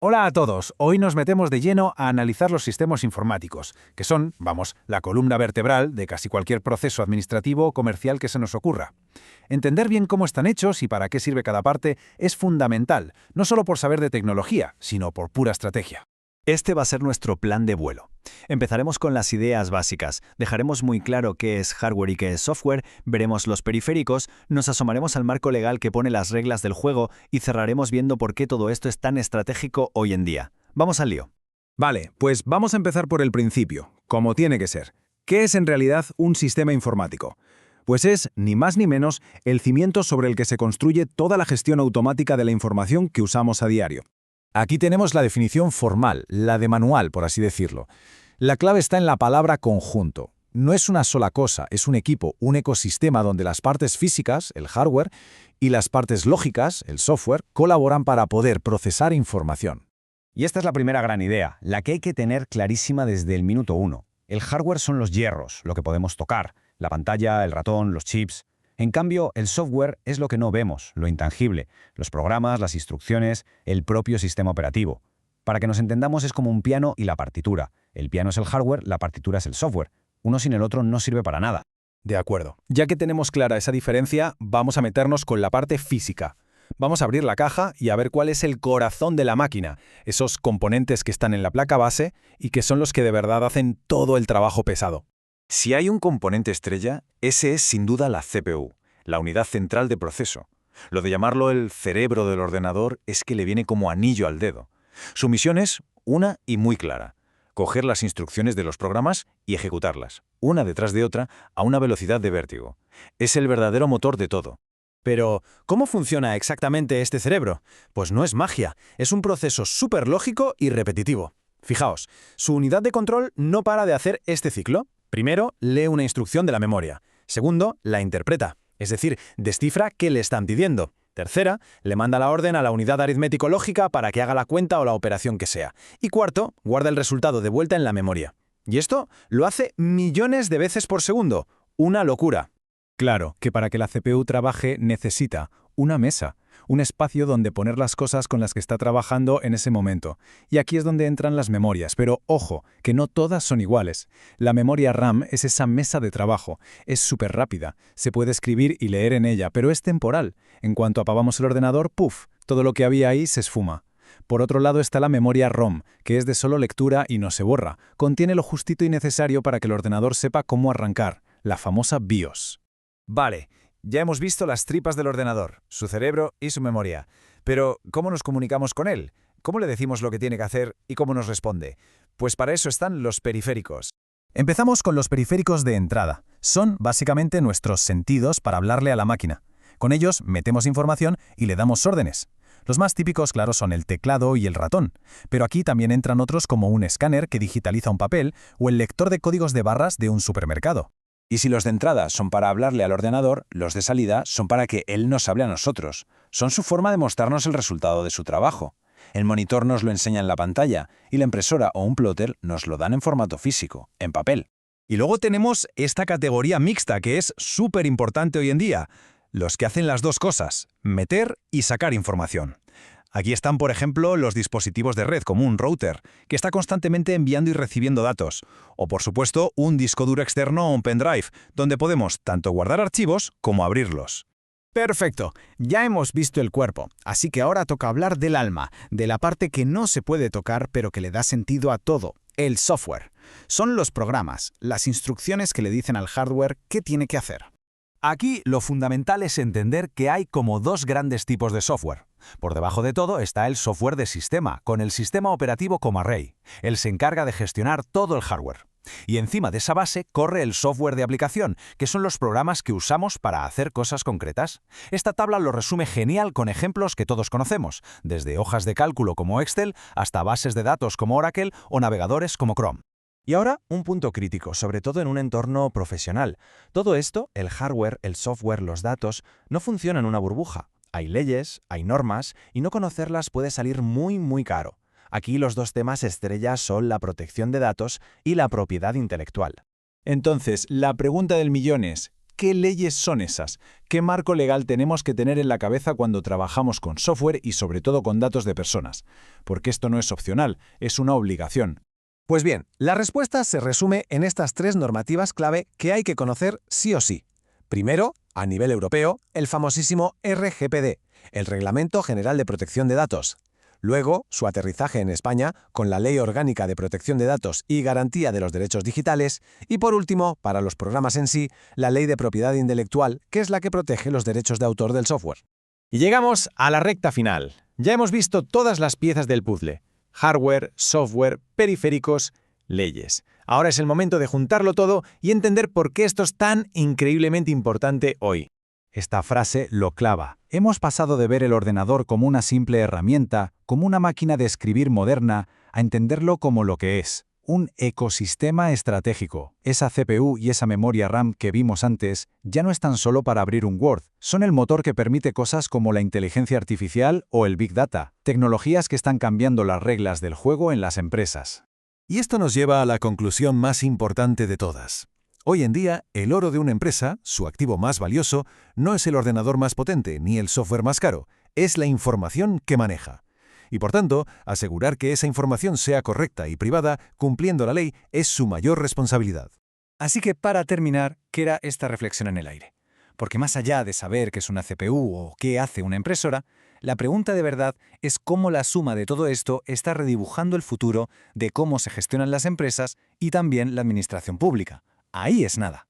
Hola a todos, hoy nos metemos de lleno a analizar los sistemas informáticos, que son, vamos, la columna vertebral de casi cualquier proceso administrativo o comercial que se nos ocurra. Entender bien cómo están hechos y para qué sirve cada parte es fundamental, no solo por saber de tecnología, sino por pura estrategia. Este va a ser nuestro plan de vuelo. Empezaremos con las ideas básicas, dejaremos muy claro qué es hardware y qué es software, veremos los periféricos, nos asomaremos al marco legal que pone las reglas del juego y cerraremos viendo por qué todo esto es tan estratégico hoy en día. Vamos al lío. Vale, pues vamos a empezar por el principio, como tiene que ser. ¿Qué es en realidad un sistema informático? Pues es, ni más ni menos, el cimiento sobre el que se construye toda la gestión automática de la información que usamos a diario. Aquí tenemos la definición formal, la de manual, por así decirlo. La clave está en la palabra conjunto. No es una sola cosa, es un equipo, un ecosistema donde las partes físicas, el hardware, y las partes lógicas, el software, colaboran para poder procesar información. Y esta es la primera gran idea, la que hay que tener clarísima desde el minuto uno. El hardware son los hierros, lo que podemos tocar, la pantalla, el ratón, los chips. En cambio, el software es lo que no vemos, lo intangible, los programas, las instrucciones, el propio sistema operativo. Para que nos entendamos es como un piano y la partitura. El piano es el hardware, la partitura es el software. Uno sin el otro no sirve para nada. De acuerdo. Ya que tenemos clara esa diferencia, vamos a meternos con la parte física. Vamos a abrir la caja y a ver cuál es el corazón de la máquina, esos componentes que están en la placa base y que son los que de verdad hacen todo el trabajo pesado. Si hay un componente estrella, ese es sin duda la CPU, la unidad central de proceso. Lo de llamarlo el cerebro del ordenador es que le viene como anillo al dedo. Su misión es una y muy clara: coger las instrucciones de los programas y ejecutarlas, una detrás de otra, a una velocidad de vértigo. Es el verdadero motor de todo. Pero, ¿cómo funciona exactamente este cerebro? Pues no es magia, es un proceso súper lógico y repetitivo. Fijaos, su unidad de control no para de hacer este ciclo. Primero, lee una instrucción de la memoria. Segundo, la interpreta, es decir, descifra qué le están pidiendo. Tercera, le manda la orden a la unidad aritmético-lógica para que haga la cuenta o la operación que sea. Y cuarto, guarda el resultado de vuelta en la memoria. Y esto lo hace millones de veces por segundo. Una locura. Claro, que para que la CPU trabaje necesita una mesa, un espacio donde poner las cosas con las que está trabajando en ese momento. Y aquí es donde entran las memorias, pero ojo, que no todas son iguales. La memoria RAM es esa mesa de trabajo, es súper rápida, se puede escribir y leer en ella, pero es temporal. En cuanto apagamos el ordenador, ¡puf!, todo lo que había ahí se esfuma. Por otro lado está la memoria ROM, que es de solo lectura y no se borra. Contiene lo justito y necesario para que el ordenador sepa cómo arrancar, la famosa BIOS. Vale, ya hemos visto las tripas del ordenador, su cerebro y su memoria. Pero, ¿cómo nos comunicamos con él? ¿Cómo le decimos lo que tiene que hacer y cómo nos responde? Pues para eso están los periféricos. Empezamos con los periféricos de entrada. Son básicamente nuestros sentidos para hablarle a la máquina. Con ellos metemos información y le damos órdenes. Los más típicos, claro, son el teclado y el ratón, pero aquí también entran otros como un escáner que digitaliza un papel o el lector de códigos de barras de un supermercado. Y si los de entrada son para hablarle al ordenador, los de salida son para que él nos hable a nosotros. Son su forma de mostrarnos el resultado de su trabajo. El monitor nos lo enseña en la pantalla y la impresora o un plotter nos lo dan en formato físico, en papel. Y luego tenemos esta categoría mixta que es súper importante hoy en día. Los que hacen las dos cosas, meter y sacar información. Aquí están, por ejemplo, los dispositivos de red, como un router, que está constantemente enviando y recibiendo datos. O, por supuesto, un disco duro externo o un pendrive, donde podemos tanto guardar archivos como abrirlos. Perfecto, ya hemos visto el cuerpo, así que ahora toca hablar del alma, de la parte que no se puede tocar pero que le da sentido a todo, el software. Son los programas, las instrucciones que le dicen al hardware qué tiene que hacer. Aquí lo fundamental es entender que hay como dos grandes tipos de software. Por debajo de todo está el software de sistema, con el sistema operativo como array. Él se encarga de gestionar todo el hardware. Y encima de esa base corre el software de aplicación, que son los programas que usamos para hacer cosas concretas. Esta tabla lo resume genial con ejemplos que todos conocemos, desde hojas de cálculo como Excel hasta bases de datos como Oracle o navegadores como Chrome. Y ahora, un punto crítico, sobre todo en un entorno profesional. Todo esto, el hardware, el software, los datos, no funciona en una burbuja. Hay leyes, hay normas, y no conocerlas puede salir muy caro. Aquí los dos temas estrellas son la protección de datos y la propiedad intelectual. Entonces, la pregunta del millón es, ¿qué leyes son esas? ¿Qué marco legal tenemos que tener en la cabeza cuando trabajamos con software y sobre todo con datos de personas? Porque esto no es opcional, es una obligación. Pues bien, la respuesta se resume en estas 3 normativas clave que hay que conocer sí o sí. Primero, a nivel europeo, el famosísimo RGPD, el Reglamento General de Protección de Datos. Luego, su aterrizaje en España con la Ley Orgánica de Protección de Datos y Garantía de los Derechos Digitales. Y por último, para los programas en sí, la Ley de Propiedad Intelectual, que es la que protege los derechos de autor del software. Y llegamos a la recta final. Ya hemos visto todas las piezas del puzzle: hardware, software, periféricos, leyes. Ahora es el momento de juntarlo todo y entender por qué esto es tan increíblemente importante hoy. Esta frase lo clava. Hemos pasado de ver el ordenador como una simple herramienta, como una máquina de escribir moderna, a entenderlo como lo que es: un ecosistema estratégico. Esa CPU y esa memoria RAM que vimos antes ya no están solo para abrir un Word, son el motor que permite cosas como la inteligencia artificial o el Big Data, tecnologías que están cambiando las reglas del juego en las empresas. Y esto nos lleva a la conclusión más importante de todas. Hoy en día, el oro de una empresa, su activo más valioso, no es el ordenador más potente ni el software más caro, es la información que maneja. Y por tanto, asegurar que esa información sea correcta y privada, cumpliendo la ley, es su mayor responsabilidad. Así que para terminar, queda esta reflexión en el aire. Porque más allá de saber qué es una CPU o qué hace una impresora, la pregunta de verdad es cómo la suma de todo esto está redibujando el futuro de cómo se gestionan las empresas y también la administración pública. Ahí es nada.